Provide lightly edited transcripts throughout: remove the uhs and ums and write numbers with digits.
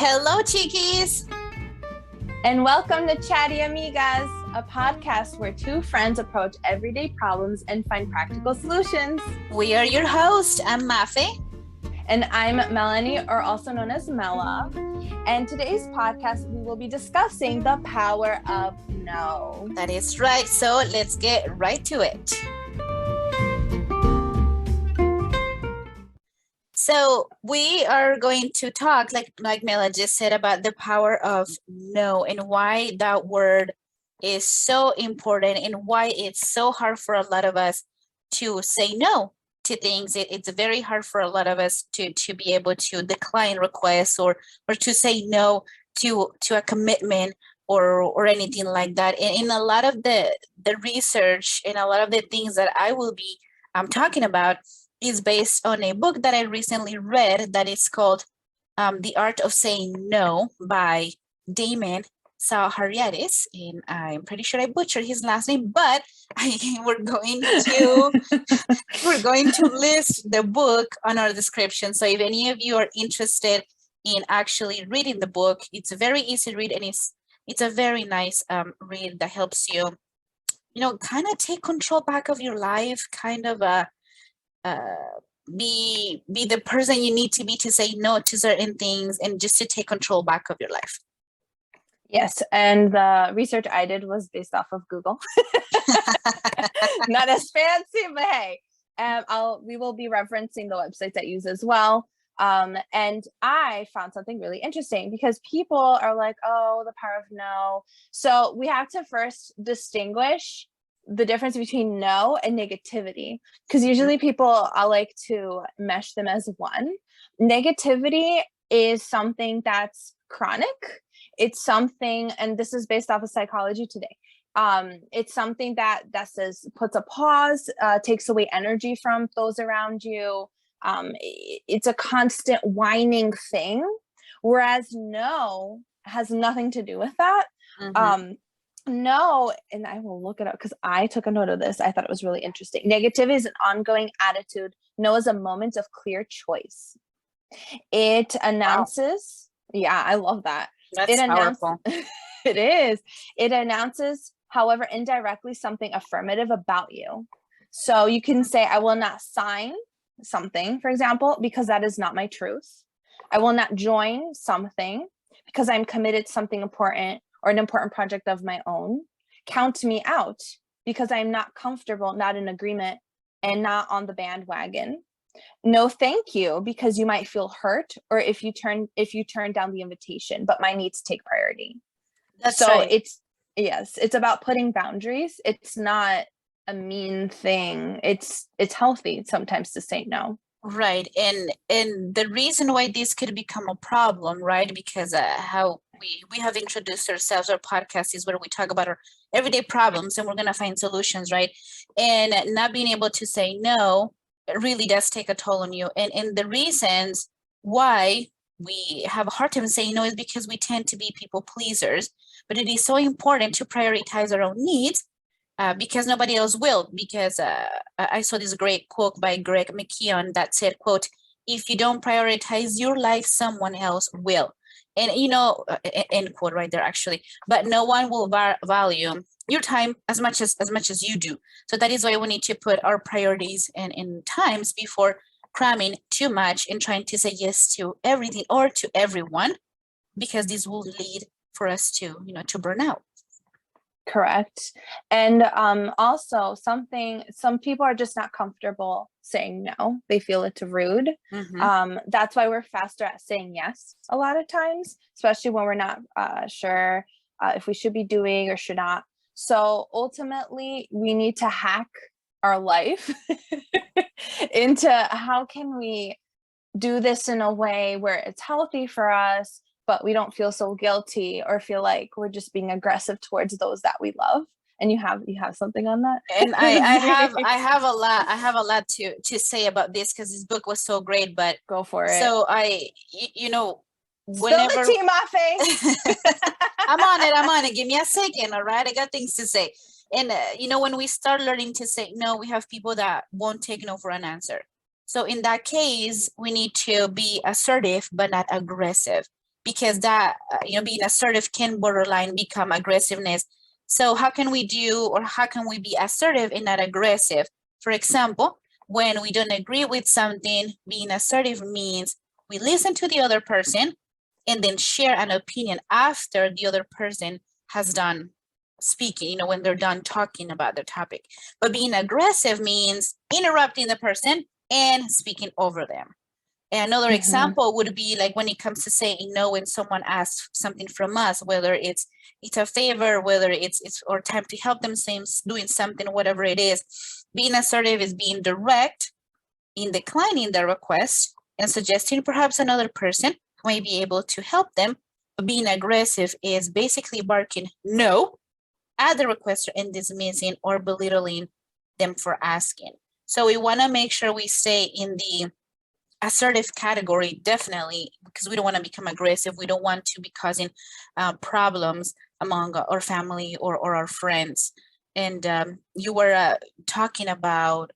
Hello, Chiquis! And welcome to Chatty Amigas, a podcast where two friends approach everyday problems and find practical solutions. We are your hosts. I'm Mafe. And I'm Melanie, or also known as Mela. And today's podcast, we will be discussing the power of no. That is right. So let's get right to it. So we are going to talk, like Mela just said, about the power of no and why that word is so important and why it's so hard for a lot of us to say no to things. It's very hard for a lot of us to be able to decline requests or to say no to a commitment or anything like that. And in a lot of the research and a lot of the things that I will be talking about is based on a book that I recently read that is called The Art of Saying No by Damon Zahariades, and I'm pretty sure I butchered his last name, but we're going to list the book on our description. So if any of you are interested in actually reading the book, it's a very easy read, and it's a very nice read that helps you, kind of take control back of your life, kind of be the person you need to be to say no to certain things and just to take control back of your life. Yes, and the research I did was based off of Google. Not as fancy, but hey, we will be referencing the websites I use as well. And I found something really interesting because people are like, oh, the power of no. So we have to first distinguish the difference between no and negativity, because usually people, I like to mesh them as one. Negativity is something that's chronic. It's something, and this is based off of Psychology Today. It's something that says, puts a pause, takes away energy from those around you. It's a constant whining thing, whereas no has nothing to do with that. No, and I will look it up because I took a note of this. I thought it was really interesting. Negativity is an ongoing attitude. No is a moment of clear choice. It announces, yeah, I love that. That's powerful. It is. It announces, however, indirectly something affirmative about you. So you can say, I will not sign something, for example, because that is not my truth. I will not join something because I'm committed to something important or an important project of my own. Count me out because I'm not comfortable, not in agreement, and not on the bandwagon. No, thank you, because you might feel hurt, or if you turn down the invitation, but my needs take priority. That's right. It's about putting boundaries. It's not a mean thing. It's healthy sometimes to say no. Right. And the reason why this could become a problem, right? Because how we have introduced ourselves, our podcast is where we talk about our everyday problems and we're going to find solutions, right? And not being able to say no, it really does take a toll on you. And the reasons why we have a hard time saying no is because we tend to be people pleasers, but it is so important to prioritize our own needs. Because nobody else will, because I saw this great quote by Greg McKeown that said, quote, if you don't prioritize your life, someone else will. And, end quote right there, actually. But no one will value your time as much as you do. So that is why we need to put our priorities and times before cramming too much and trying to say yes to everything or to everyone, because this will lead for us to burn out. Correct. And also some people are just not comfortable saying no. They feel it's rude. That's why we're faster at saying yes a lot of times, especially when we're not sure if we should be doing or should not. So ultimately, we need to hack our life into how can we do this in a way where it's healthy for us, but we don't feel so guilty or feel like we're just being aggressive towards those that we love. And you have something on that? And I have a lot to say about this because this book was so great, but go for it. So whenever spill the tea, Mafe. I'm on it. Give me a second. All right. I got things to say. And when we start learning to say no, we have people that won't take no for an answer. So in that case, we need to be assertive, but not aggressive. because that, being assertive can borderline become aggressiveness. So how can we be assertive and not aggressive? For example, when we don't agree with something, being assertive means we listen to the other person and then share an opinion after the other person has done speaking, when they're done talking about the topic. But being aggressive means interrupting the person and speaking over them. And another example would be like when it comes to saying no when someone asks something from us, whether it's a favor, whether it's or time to help them doing something, whatever it is. Being assertive is being direct in declining the request and suggesting perhaps another person who may be able to help them. But being aggressive is basically barking no at the requester and dismissing or belittling them for asking. So we want to make sure we stay in the assertive category, definitely, because we don't want to become aggressive. We don't want to be causing problems among our family or our friends. And you were talking about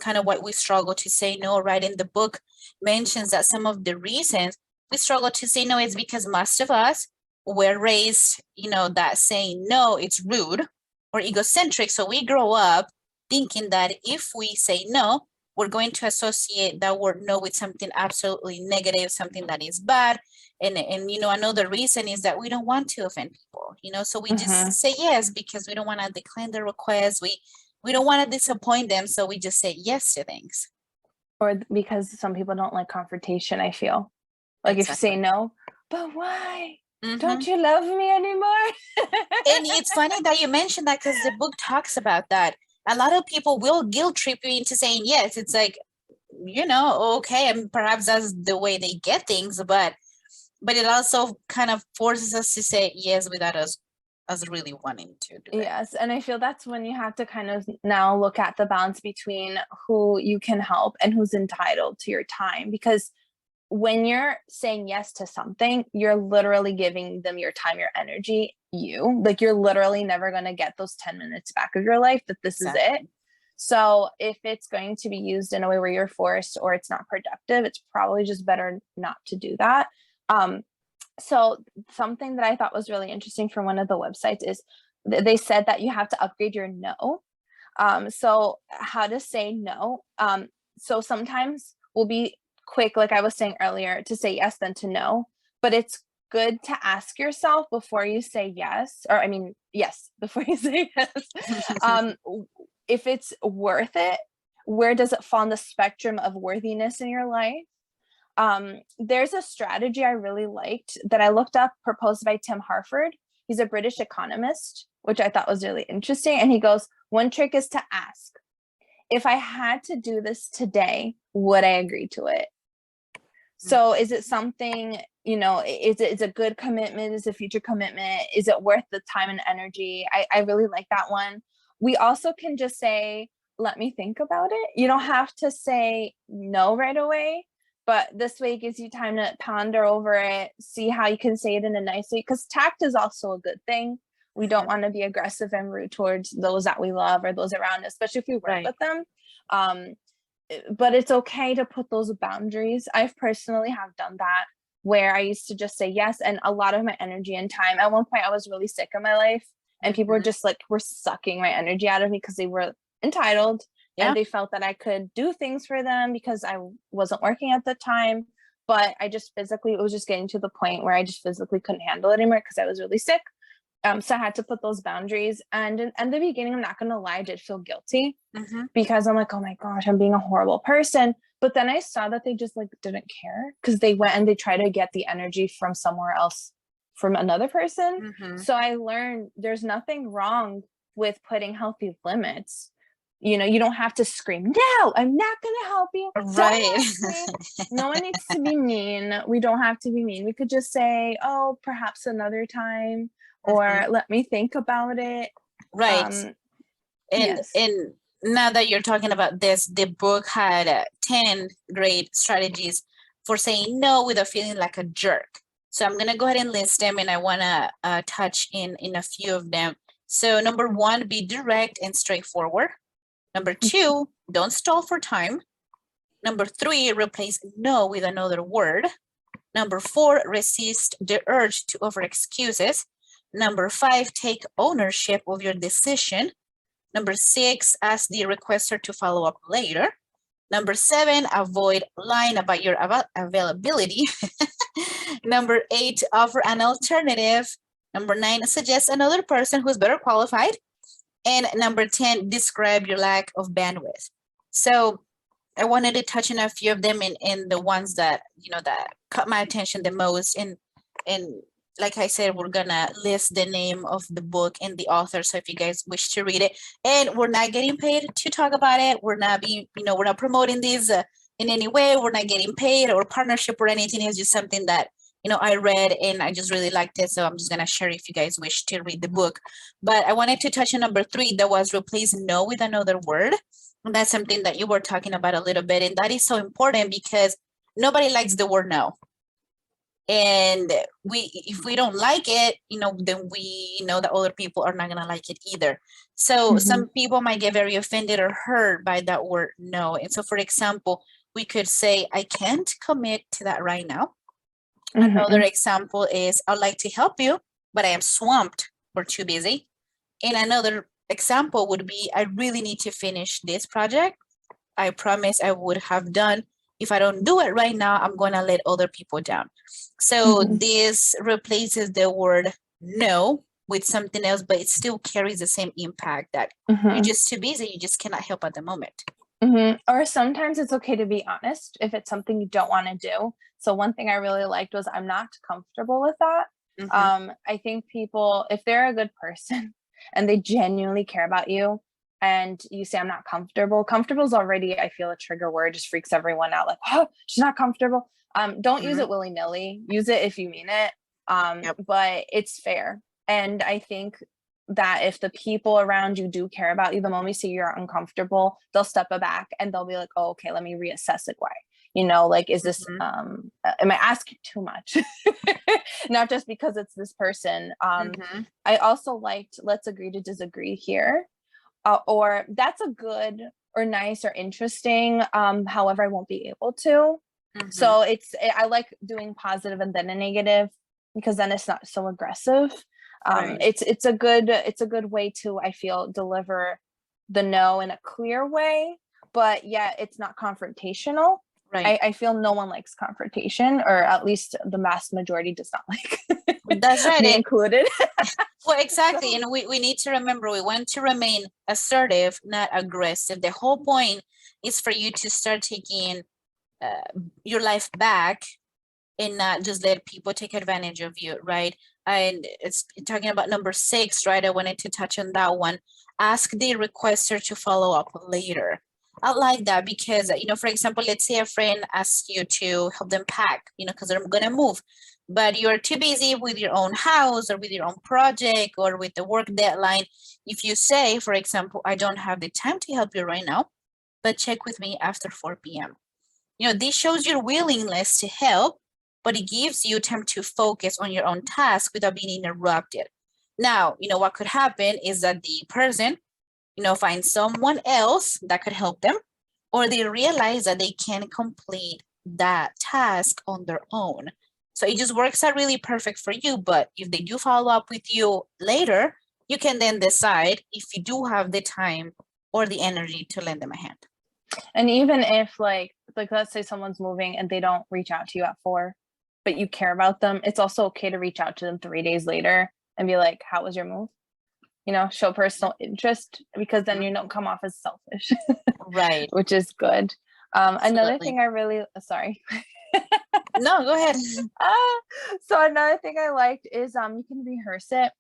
kind of what we struggle to say no, right? In the book mentions that some of the reasons we struggle to say no is because most of us were raised, that saying no, it's rude or egocentric. So we grow up thinking that if we say no, we're going to associate that word no with something absolutely negative, something that is bad. And another reason is that we don't want to offend people, so we just say yes because we don't want to decline the request. We don't want to disappoint them. So we just say yes to things. Or because some people don't like confrontation, I feel. Like if you say no, but why? Don't you love me anymore? And it's funny that you mentioned that because the book talks about that. A lot of people will guilt trip you into saying yes. It's like, okay, and perhaps that's the way they get things, but it also kind of forces us to say yes without us really wanting to do it. Yes, and I feel that's when you have to kind of now look at the balance between who you can help and who's entitled to your time. Because when you're saying yes to something, you're literally giving them your time, your energy, like you're literally never going to get those 10 minutes back of your life, that this is it. So if it's going to be used in a way where you're forced or it's not productive, it's probably just better not to do that. So something that I thought was really interesting from one of the websites is they said that you have to upgrade your no. So how to say no. So sometimes we'll be quick, like I was saying earlier, to say yes than to no, but it's good to ask yourself before you say yes, or yes, before you say yes, if it's worth it. Where does it fall on the spectrum of worthiness in your life? There's a strategy I really liked that I looked up, proposed by Tim Harford. He's a British economist, which I thought was really interesting. And he goes, one trick is to ask, if I had to do this today, would I agree to it? So is it something, is it a good commitment? Is it a future commitment? Is it worth the time and energy? I really like that one. We also can just say, let me think about it. You don't have to say no right away, but this way it gives you time to ponder over it, see how you can say it in a nice way, because tact is also a good thing. We don't want to be aggressive and rude towards those that we love or those around us, especially if we work with them. But it's okay to put those boundaries. I've personally have done that, where I used to just say yes, and a lot of my energy and time. At one point I was really sick in my life, and people were just like, were sucking my energy out of me because they were entitled and they felt that I could do things for them because I wasn't working at the time. But I just physically, it was just getting to the point where I just physically couldn't handle it anymore because I was really sick. So I had to put those boundaries. And in the beginning, I'm not going to lie, I did feel guilty because I'm like, oh my gosh, I'm being a horrible person. But then I saw that they just like didn't care, because they went and they tried to get the energy from somewhere else, from another person. So I learned there's nothing wrong with putting healthy limits. You don't have to scream, no, I'm not going to help you. Right. No one needs to be mean. We don't have to be mean. We could just say, oh, perhaps another time, or let me think about it. Right. And now that you're talking about this, the book had 10 great strategies for saying no without feeling like a jerk. So I'm going to go ahead and list them, and I want to touch in a few of them. So number 1, be direct and straightforward. Number 2, don't stall for time. Number 3, replace no with another word. Number 4, resist the urge to offer excuses. Number 5, take ownership of your decision. Number 6, ask the requester to follow up later. Number 7, avoid lying about your availability. Number 8, offer an alternative. Number 9, suggest another person who's better qualified. And number 10, describe your lack of bandwidth. So I wanted to touch on a few of them in the ones that, that caught my attention the most. And like I said, we're gonna list the name of the book and the author. So if you guys wish to read it, and we're not getting paid to talk about it. We're not being, we're not promoting these in any way. We're not getting paid or partnership or anything. It's just something that, I read and I just really liked it. So I'm just gonna share if you guys wish to read the book. But I wanted to touch on number 3, that was replace no with another word. And that's something that you were talking about a little bit. And that is so important because nobody likes the word no. And if we don't like it, then we know that other people are not going to like it either. So some people might get very offended or hurt by that word no. And so, for example, we could say, I can't commit to that right now. Another example is, I'd like to help you, but I am swamped or too busy. And another example would be, I really need to finish this project. I promise I would have done. If I don't do it right now, I'm going to let other people down. So this replaces the word no with something else, but it still carries the same impact that you're just too busy. You just cannot help at the moment. Or sometimes it's okay to be honest if it's something you don't want to do. So one thing I really liked was, I'm not comfortable with that. I think people, if they're a good person and they genuinely care about you, and you say, I'm not comfortable. Comfortable is already, I feel, a trigger word, just freaks everyone out. Like, oh, she's not comfortable. Don't use it willy-nilly. Use it if you mean it. But it's fair. And I think that if the people around you do care about you, the moment you say you're uncomfortable, they'll step back and they'll be like, oh, okay, let me reassess it. Why? Like, is this, am I asking too much? Not just because it's this person. I also liked, let's agree to disagree here. Or that's a good or nice or interesting. However, I won't be able to. So I like doing positive and then a negative, because then it's not so aggressive. It's a good way to, I feel, deliver the no in a clear way, but yet it's not confrontational. Right. I feel no one likes confrontation, or at least the vast majority does not like. That's right. Me included. Well, exactly. And we need to remember, we want to remain assertive, not aggressive. The whole point is for you to start taking your life back and not just let people take advantage of you, right? And it's talking about number 6, right? I wanted to touch on that one. Ask the requester to follow up later. I like that because, for example, let's say a friend asks you to help them pack, because they're going to move, but you're too busy with your own house or with your own project or with the work deadline. If you say, for example, I don't have the time to help you right now, but check with me after 4 p.m. This shows your willingness to help, but it gives you time to focus on your own task without being interrupted. Now, what could happen is that the person find someone else that could help them, or they realize that they can complete that task on their own. So it just works out really perfect for you. But if they do follow up with you later, you can then decide if you do have the time or the energy to lend them a hand. And even if like let's say someone's moving and they don't reach out to you at 4, but you care about them, it's also okay to reach out to them 3 days later and be like, how was your move? Show personal interest, because then you don't come off as selfish. Right. Which is good. Another thing I really, sorry. No, go ahead. So another thing I liked is you can rehearse it.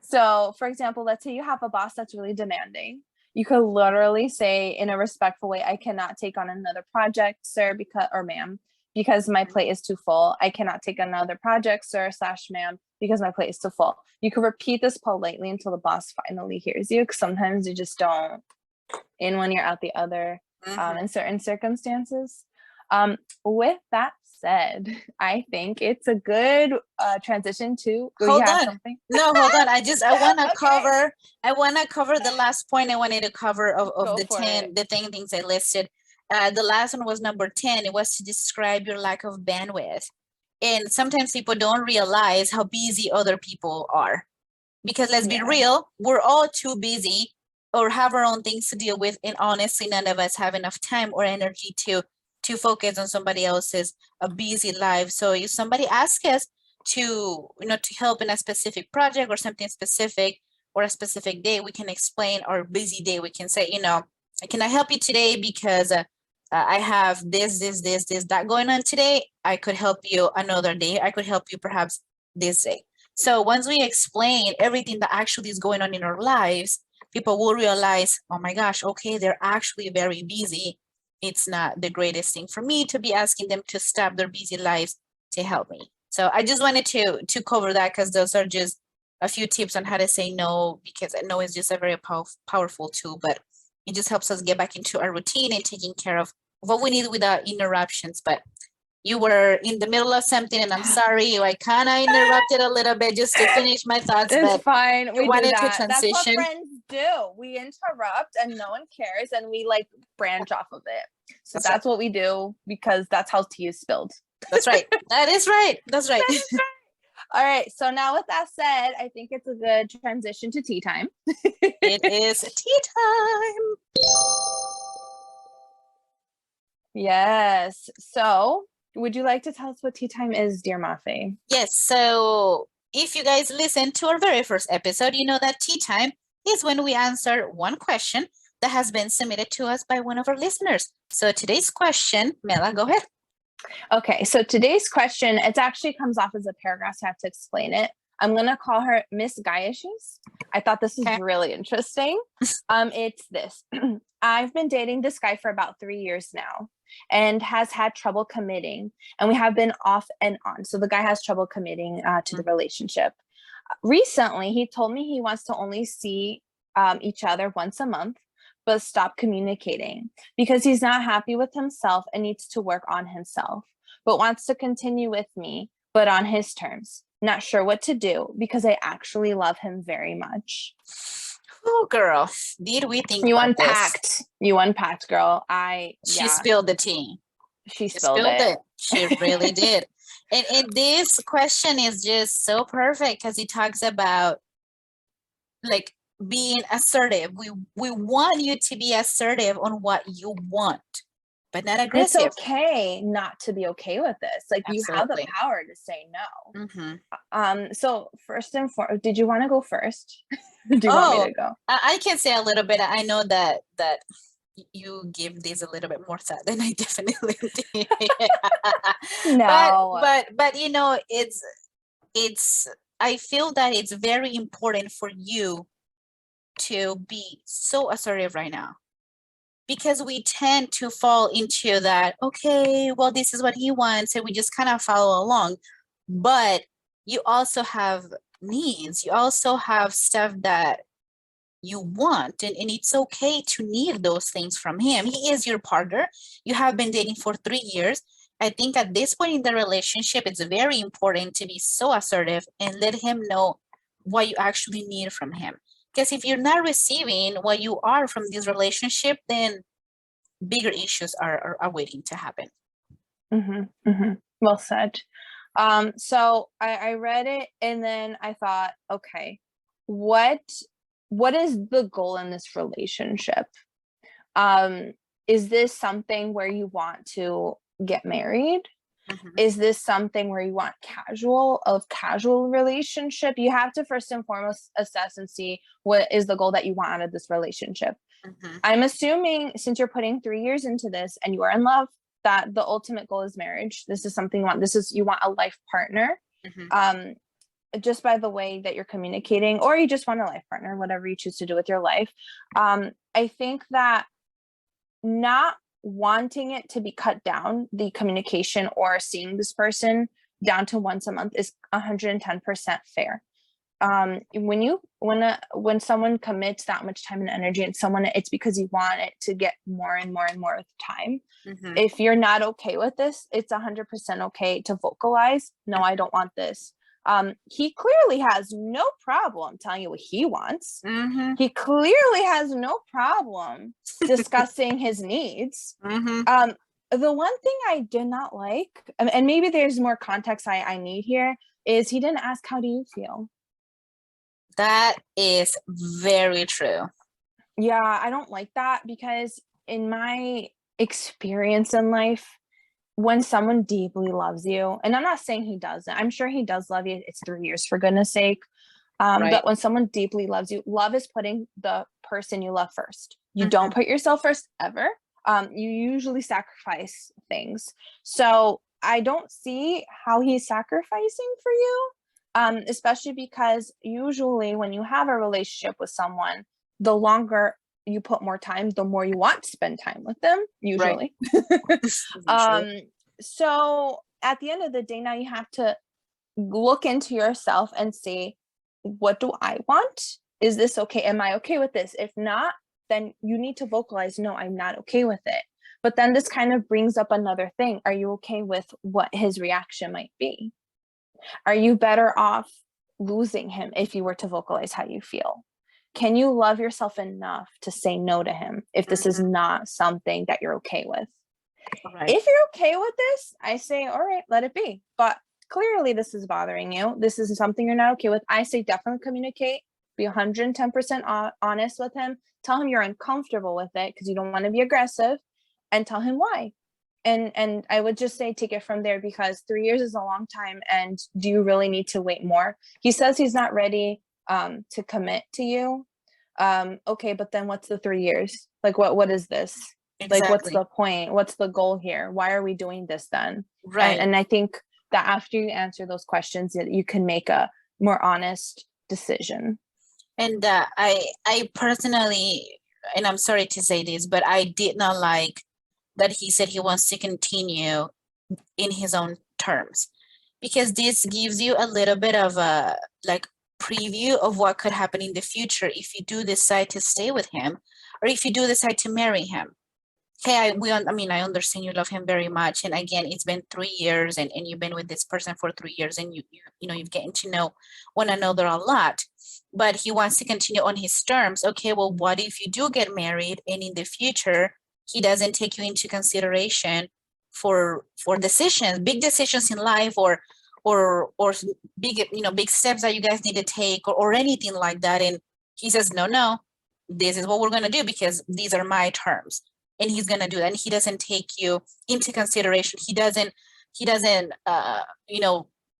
So for example, let's say you have a boss that's really demanding. You could literally say in a respectful way, I cannot take on another project, sir, or ma'am, because my plate is too full. I cannot take another project, sir / ma'am, because my plate is too full. You can repeat this politely until the boss finally hears you, because sometimes you just don't in one ear out the other in certain circumstances. With that said, I think it's a good transition to hold on. No, hold on. I want to Okay. cover the last point I wanted to cover of the 10 things I listed. The last one was number 10. It was to describe your lack of bandwidth. And sometimes people don't realize how busy other people are. Because let's be real, we're all too busy or have our own things to deal with. And honestly, none of us have enough time or energy to focus on somebody else's busy life. So if somebody asks us to help in a specific project or something specific or a specific day, we can explain our busy day. We can say, can I help you today because I have this, that going on today. I could help you another day. I could help you perhaps this day. So once we explain everything that actually is going on in our lives, people will realize, oh my gosh, okay, they're actually very busy. It's not the greatest thing for me to be asking them to stop their busy lives to help me. So I just wanted to cover that because those are just a few tips on how to say no, because no is just a very powerful tool, but it just helps us get back into our routine and taking care of what we need without interruptions. But you were in the middle of something, and I'm sorry, I kind of interrupted a little bit just to finish my thoughts. It's fine. We wanted do that. to transition. That's what friends do. We interrupt, and no one cares, and we like branch off of it. So that's what we do because that's how tea is spilled. That's right. That is right. That's right. All right. So now with that said, I think it's a good transition to tea time. It is tea time. Yes. So would you like to tell us what tea time is, dear Mafe? Yes. So if you guys listened to our very first episode, you know that tea time is when we answer one question that has been submitted to us by one of our listeners. So today's question, Mela, go ahead. Okay. So today's question, it actually comes off as a paragraph, so I have to explain it. I'm going to call her Miss Guy Issues. I thought this was really interesting. It's this. I've been dating this guy for about 3 years now and has had trouble committing, and we have been off and on. So the guy has trouble committing to the relationship. Recently, he told me he wants to only see each other once a month, but stop communicating because he's not happy with himself and needs to work on himself, but wants to continue with me, but on his terms. Not sure what to do because I actually love him very much. Oh, girl, did we think you about unpacked? This? You unpacked, girl. She spilled the tea. She spilled it. She really did. And this question is just so perfect because it talks about like being assertive. We want you to be assertive on what you want, but not aggressive. It's okay not to be okay with this. Like Absolutely. You have the power to say no. Mm-hmm. So first and foremost, did you want to go first? Do you want me to go? I can say a little bit. I know that you give this a little bit more thought than I definitely did. No, but it's I feel that it's very important for you to be so assertive right now, because we tend to fall into that, okay, well, this is what he wants, and we just kind of follow along. But you also have needs. You also have stuff that you want, and it's okay to need those things from him. He is your partner. You have been dating for 3 years. I think at this point in the relationship, it's very important to be so assertive and let him know what you actually need from him. Because if you're not receiving what you are from this relationship, then bigger issues are waiting to happen. Mm-hmm, mm-hmm. Well said. So I read it and then I thought, okay, what is the goal in this relationship? Is this something where you want to get married? Mm-hmm. Is this something where you want casual relationship? You have to first and foremost assess and see what is the goal that you want out of this relationship. Mm-hmm. I'm assuming since you're putting 3 years into this and you are in love, that the ultimate goal is marriage. This is something you want. You want a life partner. Mm-hmm. Just by the way that you're communicating, or you just want a life partner, whatever you choose to do with your life. I think that not wanting it to be cut down, the communication or seeing this person down to once a month, is 110% fair. When someone commits that much time and energy and it's because you want it to get more and more and more with time. Mm-hmm. If you're not okay with this, it's 100% okay to vocalize, no, I don't want this. He clearly has no problem telling you what he wants. Mm-hmm. He clearly has no problem discussing his needs. Mm-hmm. The one thing I did not like, and maybe there's more context I need here, is he didn't ask, how do you feel? That is very true. Yeah, I don't like that, because in my experience in life, when someone deeply loves you, and I'm not saying he doesn't, I'm sure he does love you. It's 3 years, for goodness sake. Right. But when someone deeply loves you, love is putting the person you love first. You Mhm. don't put yourself first ever. You usually sacrifice things. So I don't see how he's sacrificing for you, especially because usually when you have a relationship with someone, the longer you put more time, the more you want to spend time with them, usually. Usually. So at the end of the day, now you have to look into yourself and say, what do I want? Is this okay? Am I okay with this? If not, then you need to vocalize, no, I'm not okay with it. But then this kind of brings up another thing. Are you okay with what his reaction might be? Are you better off losing him if you were to vocalize how you feel? Can you love yourself enough to say no to him if this is not something that you're okay with? Right. If you're okay with this, I say, all right, let it be. But clearly this is bothering you. This is something you're not okay with. I say definitely communicate, be 110% honest with him. Tell him you're uncomfortable with it because you don't want to be aggressive, and tell him why. And I would just say take it from there, because 3 years is a long time. And do you really need to wait more? He says he's not ready to commit to you. Okay, but then what's the 3 years? Like, what is this? Like, what's Exactly. the point? What's the goal here? Why are we doing this then? Right. And I think that after you answer those questions, you can make a more honest decision. And I personally, and I'm sorry to say this, but I did not like that he said he wants to continue in his own terms, because this gives you a little bit of a like preview of what could happen in the future if you do decide to stay with him, or if you do decide to marry him. Hey, I understand you love him very much, and again, it's been 3 years, and you've been with this person for 3 years, and you've getting to know one another a lot, but he wants to continue on his terms. Okay, well, what if you do get married and in the future he doesn't take you into consideration for decisions, big decisions in life, or big steps that you guys need to take, or anything like that, and he says, no, this is what we're going to do because these are my terms, and he's going to do that, and he doesn't take you into consideration. He doesn't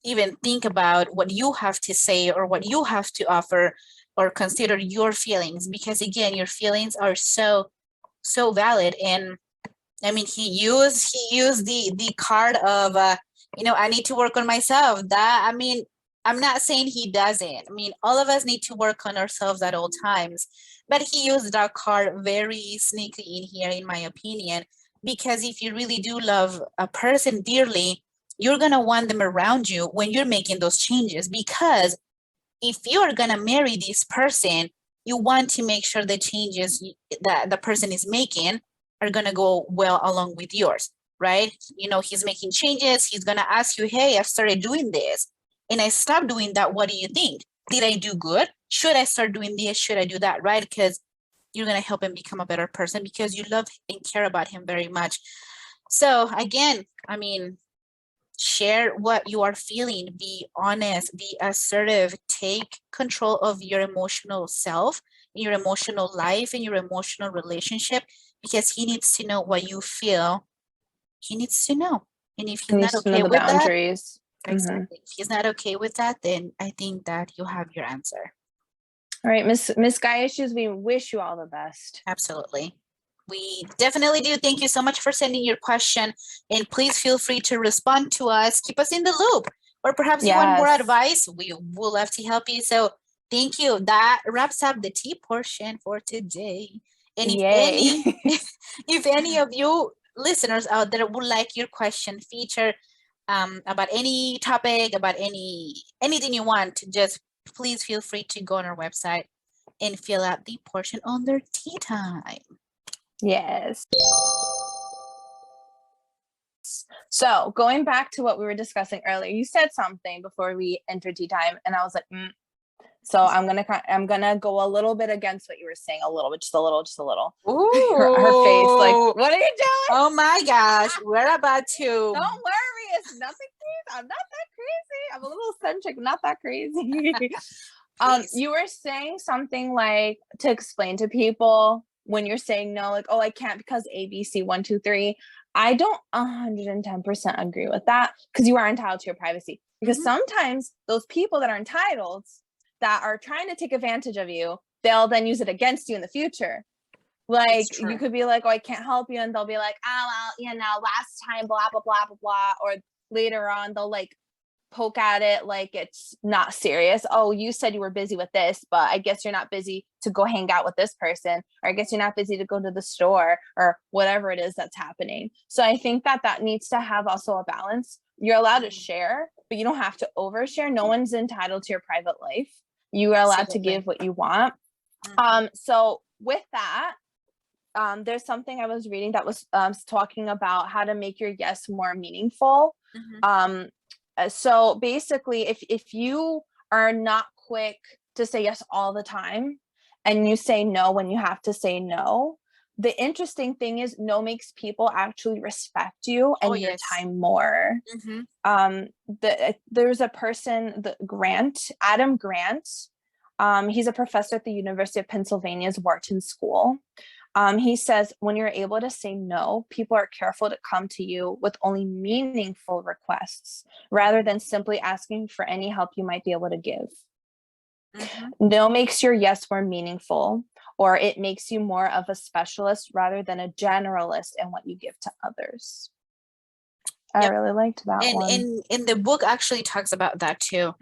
even think about what you have to say or what you have to offer, or consider your feelings, because again, your feelings are so valid. And I mean, he used the card of I need to work on myself. That, I mean, I'm not saying he doesn't. I mean, all of us need to work on ourselves at all times. But he used that card very sneaky in here, in my opinion, because if you really do love a person dearly, you're going to want them around you when you're making those changes. Because if you're going to marry this person, you want to make sure the changes that the person is making are going to go well along with yours, right? He's making changes. He's going to ask you, hey, I've started doing this and I stopped doing that. What do you think? Did I do good? Should I start doing this? Should I do that? Right? Because you're going to help him become a better person because you love and care about him very much. So again, I mean, share what you are feeling, be honest, be assertive, take control of your emotional self, your emotional life, and your emotional relationship, because he needs to know what you feel. He needs to know. And if he's not Needs to know okay the with that, boundaries. exactly. If he's not okay with that, then I think that you have your answer. All right, Miss Guy Issues, we wish you all the best. Absolutely. We definitely do. Thank you so much for sending your question, and please feel free to respond to us. Keep us in the loop, or perhaps you want more advice. We will love to help you. So thank you. That wraps up the tea portion for today. And if any of you listeners out there would like your question featured about any topic, about anything you want, just please feel free to go on our website and fill out the portion under tea time. Yes. So going back to what we were discussing earlier, you said something before we entered tea time, and I was like, So I'm gonna go a little bit against what you were saying, a little bit, just a little, just a little. Ooh. Her face, like, what are you doing? Oh my gosh, we're about to. Don't worry, it's nothing crazy. I'm not that crazy. I'm a little eccentric, not that crazy. You were saying something like to explain to people when you're saying no, like, oh, I can't because ABC 1, 2, 3. I don't 110% agree with that, because you are entitled to your privacy. Because sometimes those people that are entitled, that are trying to take advantage of you, they'll then use it against you in the future. Like, you could be like, oh, I can't help you, and they'll be like, oh, well, last time, blah blah blah blah blah, or later on they'll like poke at it like it's not serious. Oh, you said you were busy with this, but I guess you're not busy to go hang out with this person, or I guess you're not busy to go to the store, or whatever it is that's happening. So I think that needs to have also a balance. You're allowed to share, but you don't have to overshare. No one's entitled to your private life. You are allowed to give what you want. So with that, there's something I was reading that was talking about how to make your yes more meaningful. So basically, if you are not quick to say yes all the time, and you say no when you have to say no, the interesting thing is no makes people actually respect you and your time more. There's a person, Adam Grant. He's a professor at the University of Pennsylvania's Wharton School. He says, when you're able to say no, people are careful to come to you with only meaningful requests rather than simply asking for any help you might be able to give. No makes your yes more meaningful, or it makes you more of a specialist rather than a generalist in what you give to others. I really liked that one. And the book actually talks about that too.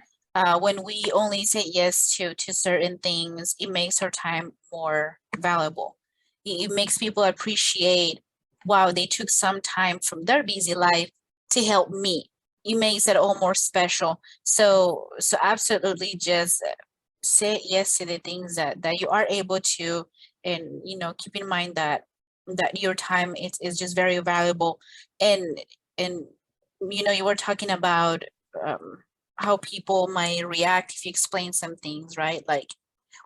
When we only say yes to certain things, it makes our time more valuable. It makes people appreciate, wow, they took some time from their busy life to help me. It makes it all more special. So absolutely just say yes to the things that you are able to, and keep in mind that your time is just very valuable. And you were talking about how people might react if you explain some things, right? Like,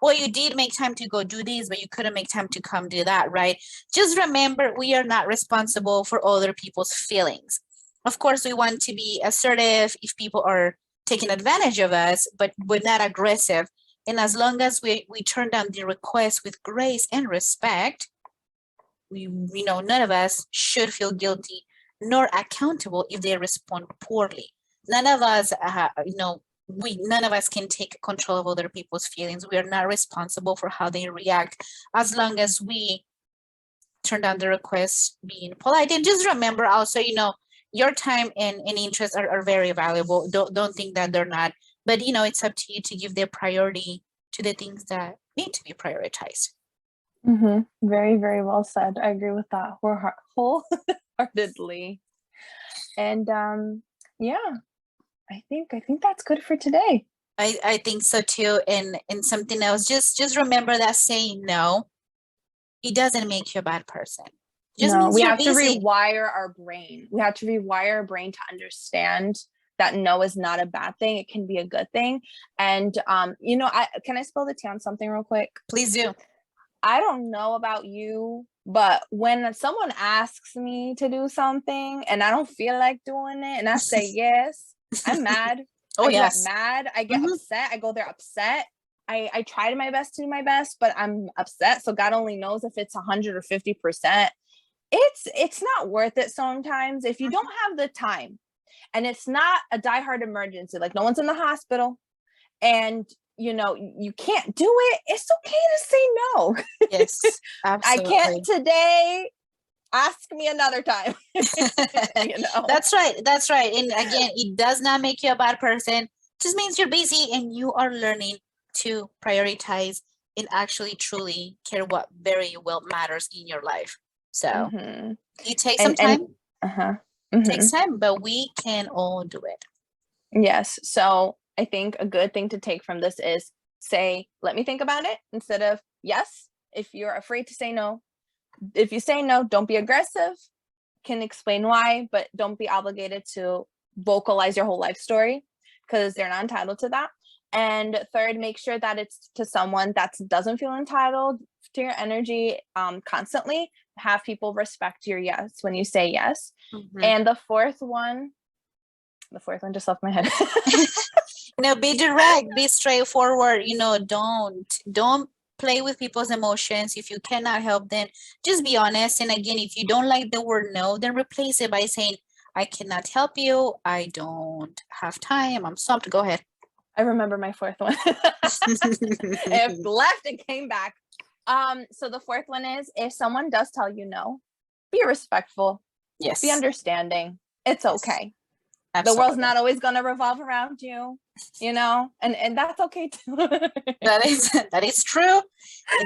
well, you did make time to go do this, but you couldn't make time to come do that, right? Just remember, we are not responsible for other people's feelings. Of course, we want to be assertive if people are taking advantage of us, but we're not aggressive. And as long as we turn down the request with grace and respect, none of us should feel guilty nor accountable if they respond poorly. None of us, none of us can take control of other people's feelings. We are not responsible for how they react, as long as we turn down the request being polite. And just remember also, your time and interests are very valuable. Don't think that they're not, but it's up to you to give their priority to the things that need to be prioritized. Very, very well said. I agree with that wholeheartedly. And I think that's good for today. I think so too. And something else, just remember that saying no, it doesn't make you a bad person. We have to rewire our brain. We have to rewire our brain to understand that no is not a bad thing. It can be a good thing. And can I spill the tea on something real quick? Please do. I don't know about you, but when someone asks me to do something and I don't feel like doing it and I say yes, I'm mad. I get mad. I get upset. I go there upset. I tried my best to do my best, but I'm upset. So God only knows if it's 100 or 50%. It's not worth it sometimes if you don't have the time and it's not a diehard emergency, like no one's in the hospital and you can't do it. It's okay to say no. Yes, absolutely. I can't today. Ask me another time. That's right. And again, it does not make you a bad person. It just means you're busy and you are learning to prioritize and actually truly care what very well matters in your life. So it takes some time. It takes time, but we can all do it. Yes. So I think a good thing to take from this is say, let me think about it, instead of yes. If you're afraid to say no, if you say no, don't be aggressive, can explain why, but don't be obligated to vocalize your whole life story, because they're not entitled to that. And third, make sure that it's to someone that doesn't feel entitled to your energy constantly. Have people respect your yes when you say yes. And the fourth one just left my head. Be direct, be straightforward. Don't play with people's emotions. If you cannot help them, just be honest. And again, if you don't like the word no, then replace it by saying, I cannot help you. I don't have time. I'm stumped. Go ahead. I remember my fourth one. It left and came back. So the fourth one is, if someone does tell you no, be respectful. Yes. Be understanding. It's okay. Absolutely. The world's not always going to revolve around you, and that's okay too. That is true.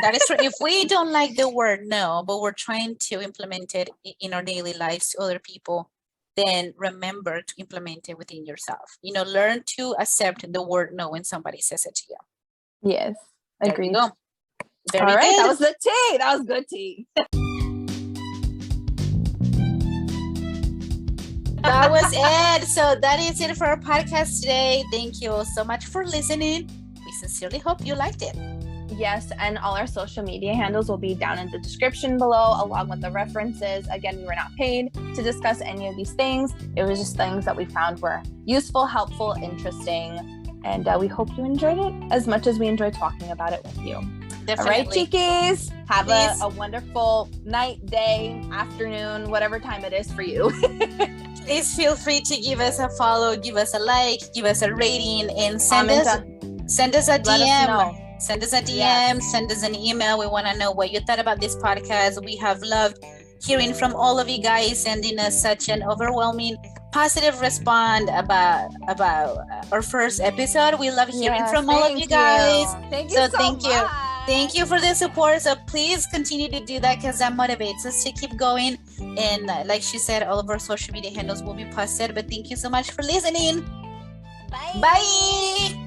That is true. If we don't like the word no, but we're trying to implement it in our daily lives to other people, then remember to implement it within yourself. Learn to accept the word no when somebody says it to you. Yes. Agreed. There you go. Very good. That was the tea. That was good tea. That was it. So that is it for our podcast today. Thank you so much for listening. We sincerely hope you liked it. Yes, and all our social media handles will be down in the description below, along with the references. Again, we were not paid to discuss any of these things. It was just things that we found were useful, helpful, interesting, and we hope you enjoyed it as much as we enjoyed talking about it with you. Definitely. All right, Chiquis, have a wonderful night, day, afternoon, whatever time it is for you. Please feel free to give us a follow, give us a like, give us a rating, and send us a DM. Send us a DM, yes. Send us an email. We want to know what you thought about this podcast. We have loved hearing from all of you guys, sending us such an overwhelming positive response about our first episode. We love hearing from all of you guys. Thank you so much. Thank you for the support. So please continue to do that, because that motivates us to keep going. And like she said, all of our social media handles will be posted. But thank you so much for listening. Bye. Bye.